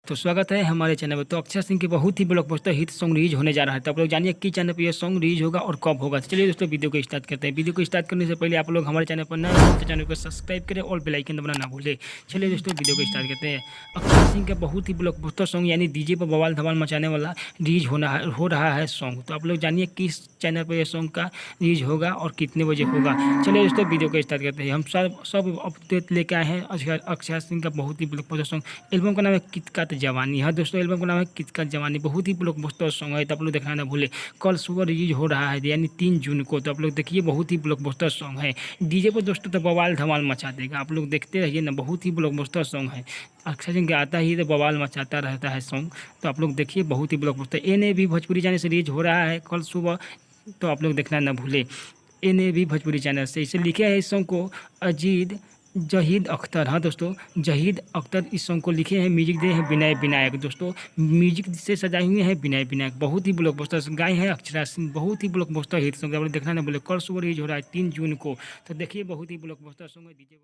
तो स्वागत है हमारे चैनल में। तो अक्षय सिंह के बहुत ही ब्लॉकबस्टर हिट सॉन्ग रिलीज होने जा रहा है। तो आप लोग जानिए किस चैनल पर यह सॉन्ग रिलीज होगा और कब होगा। तो चलिए दोस्तों वीडियो को स्टार्ट करते हैं। वीडियो को स्टार्ट करने से पहले आप लोग हमारे चैनल पर नए हैं तो चैनल को सब्सक्राइब करें और बेल आइकन दबाना ना भूलें। चलिए दोस्तों वीडियो को स्टार्ट करते हैं। अक्षय सिंह का बहुत ही ब्लॉकबस्टर सॉन्ग यानी डीजे पर बवाल धमाल मचाने वाला रिलीज हो रहा है सॉन्ग। तो आप लोग जानिए किस चैनल पर यह सॉन्ग का रिलीज होगा और कितने बजे होगा। चलिए दोस्तों वीडियो को स्टार्ट करते हैं। हम सब अपडेट लेके आए हैं अक्षय सिंह का बहुत ही ब्लॉकबस्टर सॉन्ग। एल्बम का नाम है कितकात जवानी। हाँ दोस्तों, एल्बम का नाम है कितकात जवानी। बहुत ही ब्लॉकबस्टर सॉन्ग है, तो आप लोग देखना ना भूले। कल सुबह रिलीज हो रहा है यानी 3 जून को। तो आप लोग देखिए बहुत ही ब्लॉकबस्टर सॉन्ग है। डीजे पर दोस्तों तो बवाल धमाल मचा देगा। आप लोग देखते रहिए ना, बहुत ही ब्लॉकबस्टर सॉन्ग है। अक्षय सिंह के आता ही तो बवाल मचाता रहता है सॉन्ग। तो आप लोग देखिए बहुत ही ब्लॉकबस्टर। एने भी भोजपुरी चैनल से रिलीज हो रहा है कल सुबह, तो आप लोग देखना ना भूले। एने भी भोजपुरी चैनल से इसे लिखे है इस सॉन्ग को अजीत जहीद अख्तर। हाँ दोस्तों, जहीद अख्तर इस सॉन्ग को लिखे हैं। म्यूजिक दिए हैं विनय विनायक। दोस्तों म्यूजिक से सजाए हुए हैं विनय विनायक। बहुत ही ब्लॉकबस्टर गाए हैं अक्षरा सिंह। बहुत ही ब्लॉकबस्टर हिट सॉन्ग। आप लोग देखना ना बोले। कल सुबह रिलीज हो रहा है 3 जून को। तो देखिए बहुत ही ब्लॉकबस्टर सॉन्ग है। डीजे